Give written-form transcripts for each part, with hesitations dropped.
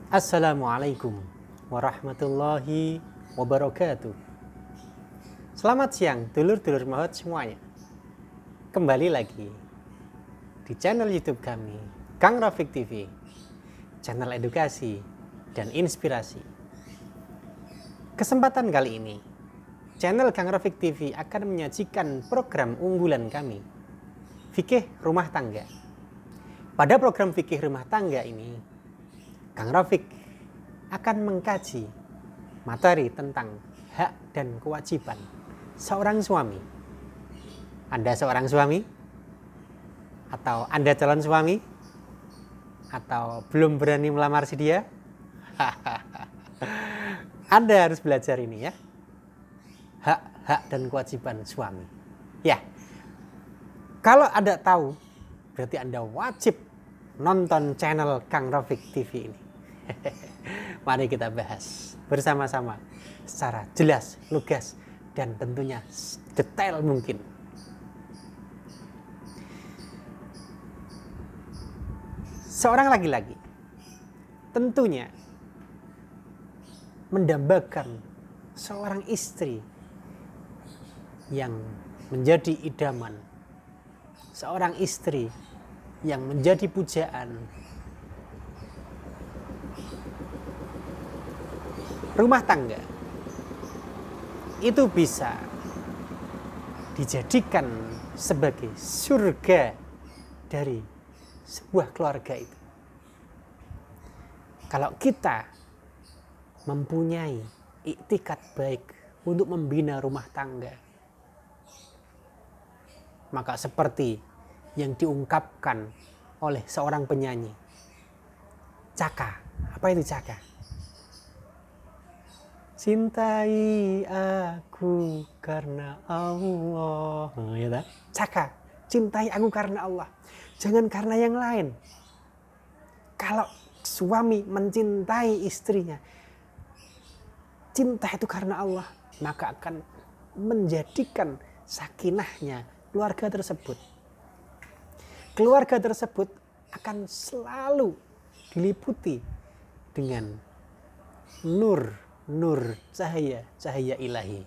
Assalamualaikum warahmatullahi wabarakatuh. Selamat siang dulur-dulur maut semuanya. Kembali lagi di channel YouTube kami, Kang Rafiq TV, channel edukasi dan inspirasi. Kesempatan kali ini, channel Kang Rafiq TV akan menyajikan program unggulan kami, Fikih Rumah Tangga. Pada program Fikih Rumah Tangga ini, Kang Rafiq akan mengkaji materi tentang hak dan kewajiban seorang suami. Anda seorang suami? Atau Anda calon suami? Atau belum berani melamar si dia? Anda harus belajar ini ya. Hak dan kewajiban suami. Ya. Kalau Anda tahu, berarti Anda wajib nonton channel Kang Rafiq TV ini. Mari kita bahas bersama-sama secara jelas, lugas, dan tentunya detail mungkin. Seorang laki-laki tentunya mendambakan seorang istri yang menjadi idaman, seorang istri yang menjadi pujaan. Rumah tangga itu bisa dijadikan sebagai surga dari sebuah keluarga itu. Kalau kita mempunyai iktikad baik untuk membina rumah tangga, maka seperti yang diungkapkan oleh seorang penyanyi, Caka. Apa itu Caka? Cintai aku karena Allah. Ya tak? Caka, cintai aku karena Allah. Jangan karena yang lain. Kalau suami mencintai istrinya, cinta itu karena Allah, maka akan menjadikan sakinahnya keluarga tersebut. Keluarga tersebut akan selalu diliputi dengan nur cahaya ilahi.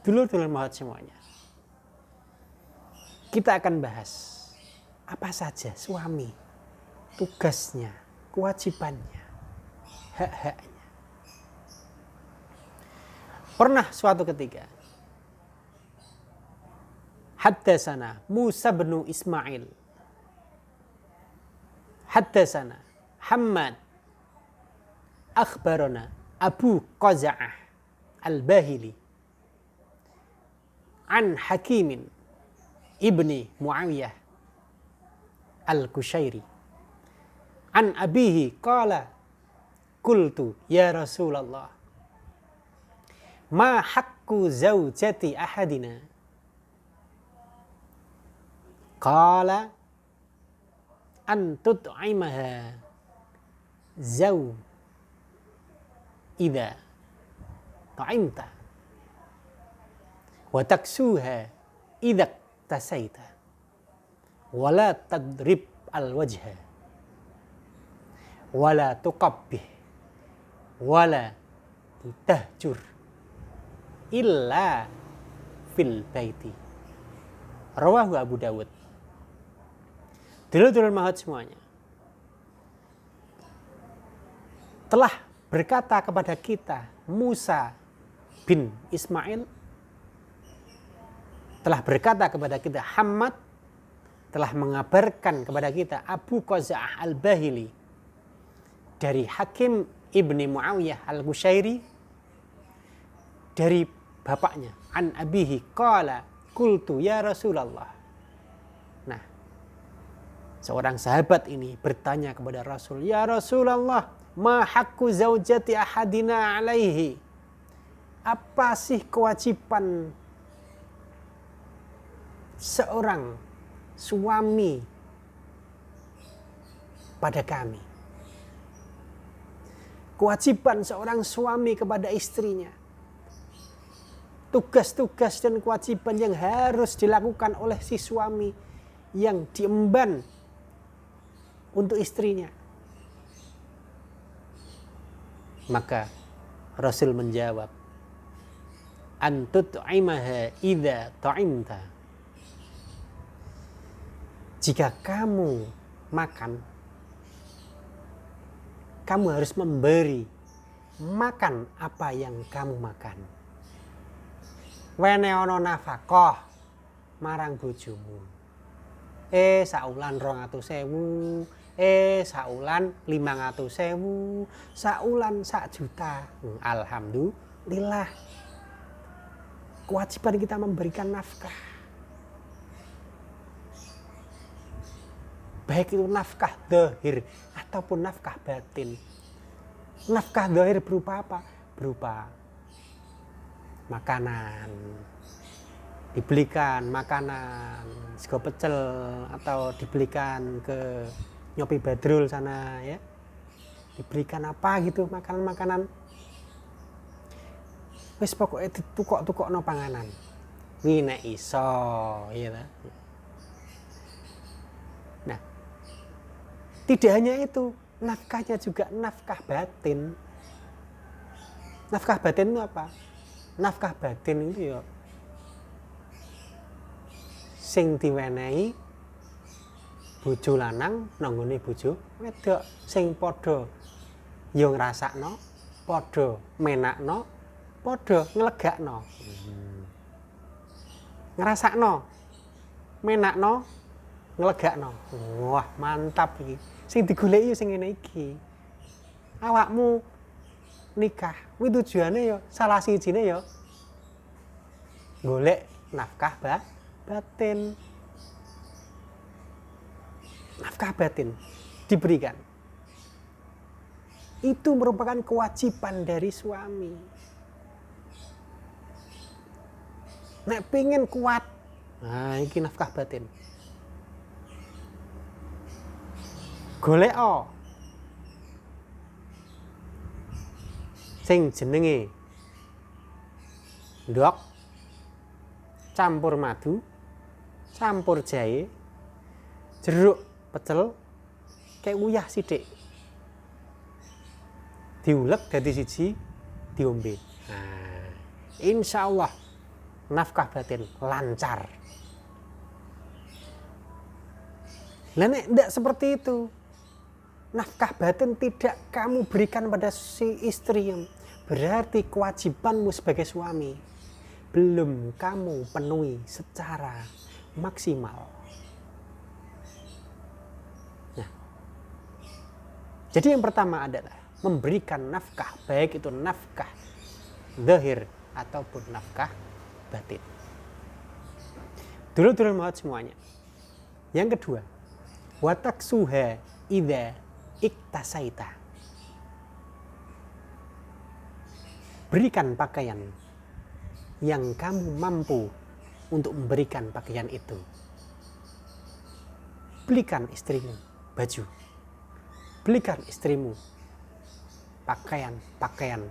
Dulur-dulur maut semuanya, kita akan bahas apa saja suami, tugasnya, kewajibannya, hak-haknya. Pernah suatu ketika, haddatsana Musa bin Ismail, haddatsana Hammad, akhbarana Abu Qaza'ah al-Bahili an Hakimin ibni Muawiyah al-Kushairi an abihi qala qultu ya Rasulullah ma haqqu zawjati ahadina qala an tut'imaha idza ta'imta wa taksuha idza tasaita wa la tadrib al-wajha wa la tuqabbih wa la tahjur illa fil baiti. Rawahu Abu Dawud. Dulur-dulur maut semuanya, telah berkata kepada kita Musa bin Ismail, telah berkata kepada kita Hammad, telah mengabarkan kepada kita Abu Qaza'ah al-Bahili dari Hakim ibni Muawiyah al-Kushairi dari bapaknya, an abihi qala qultu ya Rasulullah. Nah, seorang sahabat ini bertanya kepada Rasul, ya Rasulullah, ma haqqu zaujati ahadina alaihi. Apa sih kewajiban seorang suami pada kami? Kewajiban seorang suami kepada istrinya. Tugas-tugas dan kewajiban yang harus dilakukan oleh si suami yang diemban untuk istrinya. Maka Rasul menjawab, antut'imaha idza ta'imta. Jika kamu makan, kamu harus memberi makan apa yang kamu makan. Wene ana nafkah marang bojomu. Saulan 200.000, saulan 500.000, saulan 1 juta. Alhamdulillah. Kewajiban kita memberikan nafkah. Baik itu nafkah zahir ataupun nafkah batin. Nafkah zahir berupa apa? Berupa makanan. Dibelikan makanan, sego pecel, atau dibelikan ke Nyopi Badrul sana ya. Diberikan apa gitu, makanan-makanan. Wis pokoknya ditukok-tukokno panganan. Kuwi nek iso, ya ta. Nah, tidak hanya itu, nafkahnya juga nafkah batin. Nafkah batin itu apa? Nafkah batin itu ya sing diwenehi bojo lanang nanggone bojo wedok, sing padha ya ngrasakno, padha menakno, padha nglegakno. Ngrasakno, menakno, nglegakno. Wah, mantap iki. Sing digoleki ya sing ngene iki. Awakmu nikah, kuwi tujuane ya salah sijine ya golek nafkah batin. Nafkah batin diberikan. Itu merupakan kewajiban dari suami. Nek pengen kuat, nah ini nafkah batin. Golek sing jenenge ndok, campur madu, campur jahe, jeruk pecel, kayak uyah sithik. Diulek dadi siji, diombe. Nah, insyaallah nafkah batin lancar. Lah nek ndak seperti itu, nafkah batin tidak kamu berikan pada si istri, berarti kewajibanmu sebagai suami belum kamu penuhi secara maksimal. Nah, jadi yang pertama adalah memberikan nafkah, baik itu nafkah zahir ataupun nafkah batin. Dulur-dulur maut semuanya. Yang kedua, wataksuha idza iktasaita. Berikan pakaian yang kamu mampu untuk memberikan pakaian itu. Belikan istrimu baju. Belikan istrimu pakaian-pakaian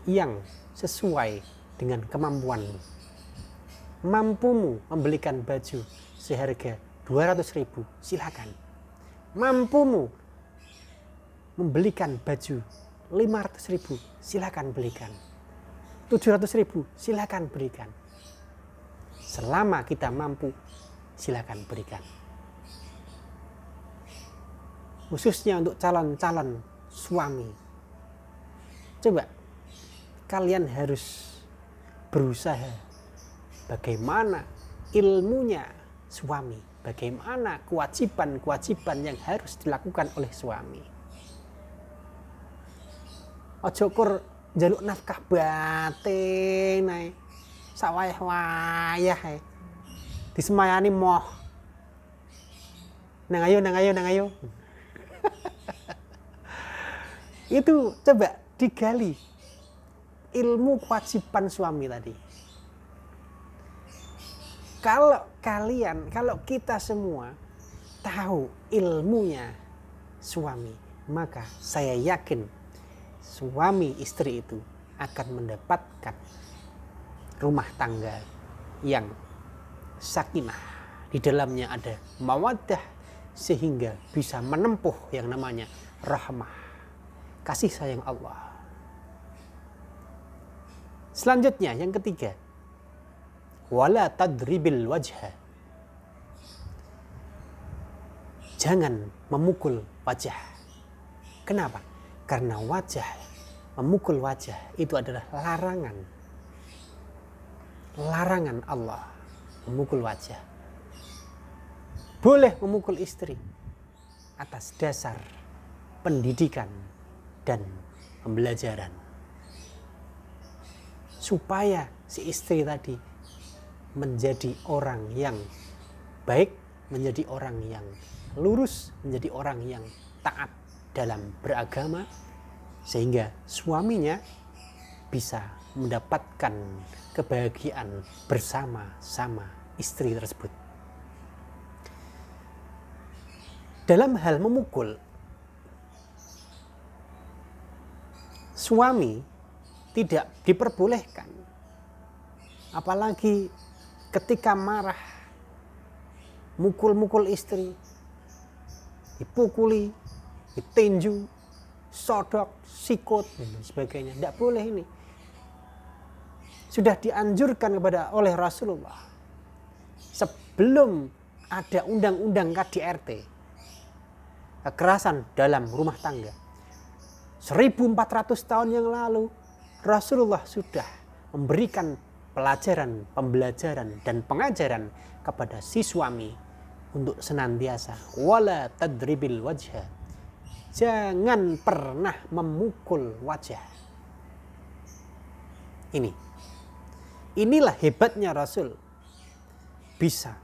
yang sesuai dengan kemampuanmu. Mampumu membelikan baju seharga 200.000, silakan. Mampumu membelikan baju 500.000, silakan belikan. 700.000, silakan berikan. Selama kita mampu, silakan berikan. Khususnya untuk calon-calon suami. Coba kalian harus berusaha bagaimana ilmunya suami, bagaimana kewajiban-kewajiban yang harus dilakukan oleh suami. Ojo kur njaluk nafkah batin ae. Sak wayah-wayah ae. Disemayani moh. Nang ayo. Itu coba digali ilmu kewajiban suami tadi. Kalau kita semua tahu ilmunya suami, maka saya yakin suami istri itu akan mendapatkan rumah tangga yang sakinah. Di dalamnya ada mawaddah, sehingga bisa menempuh yang namanya rahmah, kasih sayang Allah. Selanjutnya yang ketiga, wala tadribil wajha. Jangan memukul wajah. Kenapa? Karena memukul wajah itu adalah larangan. Larangan Allah memukul wajah. Boleh memukul istri atas dasar pendidikan dan pembelajaran. Supaya si istri tadi menjadi orang yang baik, menjadi orang yang lurus, menjadi orang yang taat dalam beragama, sehingga suaminya bisa mendapatkan kebahagiaan bersama-sama istri tersebut. Dalam hal memukul, suami tidak diperbolehkan, apalagi ketika marah, mukul-mukul istri, dipukuli, ditinju, sodok, sikut, dan sebagainya. Tidak boleh ini. Sudah dianjurkan oleh Rasulullah sebelum ada undang-undang KDRT, kekerasan dalam rumah tangga. 1400 tahun yang lalu Rasulullah sudah memberikan pelajaran, pembelajaran, dan pengajaran kepada si suami untuk senantiasa wala tadribil wajha. Jangan pernah memukul wajah. Inilah hebatnya Rasul, bisa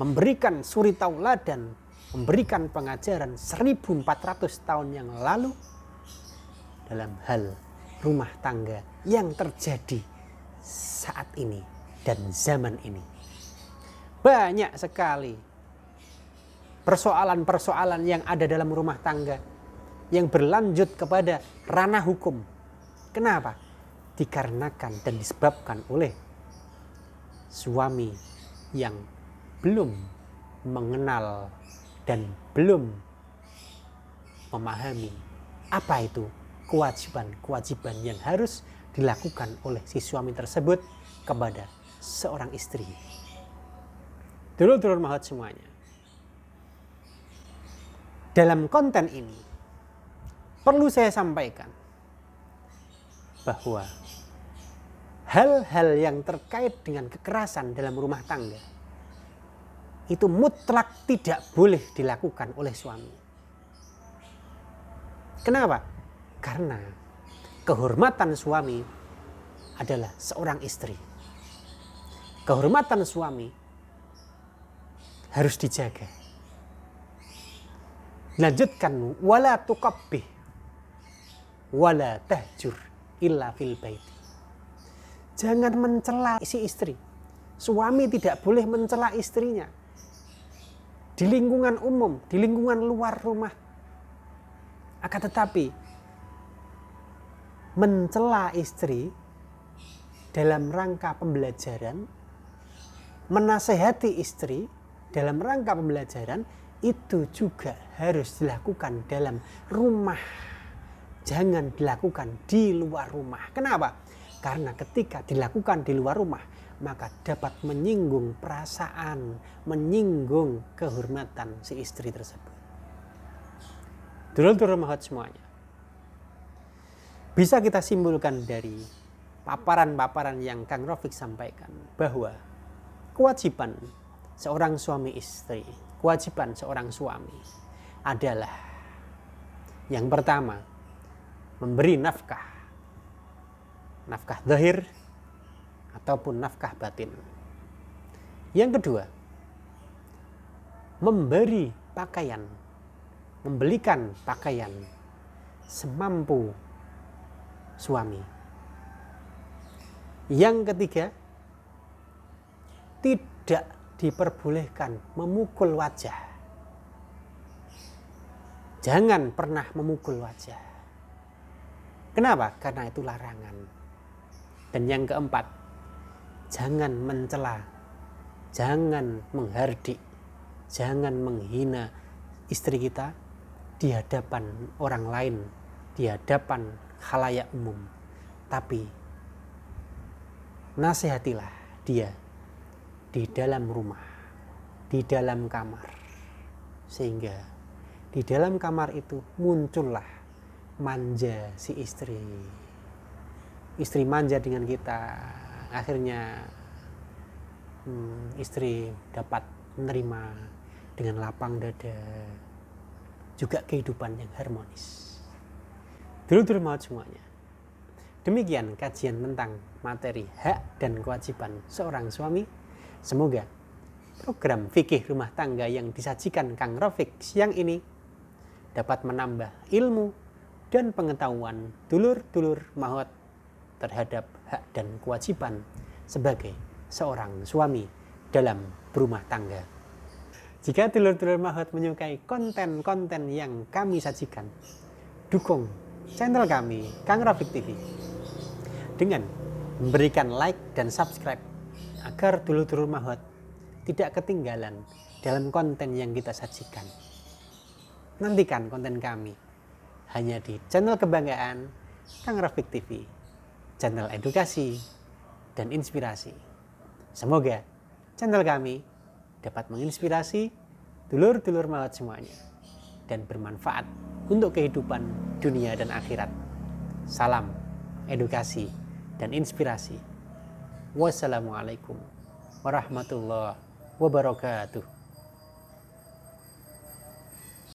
memberikan suri tauladan, memberikan pengajaran 1400 tahun yang lalu dalam hal rumah tangga yang terjadi saat ini dan zaman ini. Banyak sekali persoalan-persoalan yang ada dalam rumah tangga yang berlanjut kepada ranah hukum. Kenapa? Dikarenakan dan disebabkan oleh suami yang belum mengenal dan belum memahami apa itu kewajiban-kewajiban yang harus dilakukan oleh si suami tersebut kepada seorang istri. Dulur-dulur mahat semuanya, dalam konten ini perlu saya sampaikan bahwa hal-hal yang terkait dengan kekerasan dalam rumah tangga itu mutlak tidak boleh dilakukan oleh suami. Kenapa? Karena kehormatan suami adalah seorang istri. Kehormatan suami harus dijaga. Lanjutkan, wala tuqabbih wala tahjur illa fil baiti. Jangan mencela si istri. Suami tidak boleh mencela istrinya di lingkungan umum, di lingkungan luar rumah. Akan tetapi mencela istri dalam rangka pembelajaran, menasehati istri dalam rangka pembelajaran, itu juga harus dilakukan dalam rumah. Jangan dilakukan di luar rumah. Kenapa? Karena ketika dilakukan di luar rumah, maka dapat menyinggung perasaan, menyinggung kehormatan si istri tersebut. Dulur-dulur mahat semuanya, bisa kita simpulkan dari paparan-paparan yang Kang Rafiq sampaikan bahwa kewajiban seorang suami istri, kewajiban seorang suami adalah yang pertama, memberi nafkah zahir ataupun nafkah batin. Yang kedua, memberi pakaian, membelikan pakaian semampu suami. Yang ketiga, tidak diperbolehkan memukul wajah. Jangan pernah memukul wajah. Kenapa? Karena itu larangan. Dan yang keempat, jangan mencela, jangan menghardik, jangan menghina istri kita di hadapan orang lain, di hadapan khalayak umum. Tapi nasihatilah dia di dalam rumah, di dalam kamar, sehingga di dalam kamar itu muncullah manja si istri. Istri manja dengan kita, akhirnya istri dapat menerima dengan lapang dada juga kehidupan yang harmonis. Dulur-dulur maut semuanya, demikian kajian tentang materi hak dan kewajiban seorang suami. Semoga program fikih rumah tangga yang disajikan Kang Rafiq siang ini dapat menambah ilmu dan pengetahuan dulur-dulur maut terhadap hak dan kewajiban sebagai seorang suami dalam berumah tangga. Jika dulur-dulur maut menyukai konten-konten yang kami sajikan, dukung channel kami Kang Rafiq TV dengan memberikan like dan subscribe agar dulur-dulur maut tidak ketinggalan dalam konten yang kita sajikan. Nantikan konten kami hanya di channel kebanggaan Kang Rafiq TV, channel edukasi dan inspirasi. Semoga channel kami dapat menginspirasi dulur-dulur maut semuanya dan bermanfaat untuk kehidupan dunia dan akhirat. Salam edukasi dan inspirasi. Wassalamualaikum warahmatullahi wabarakatuh.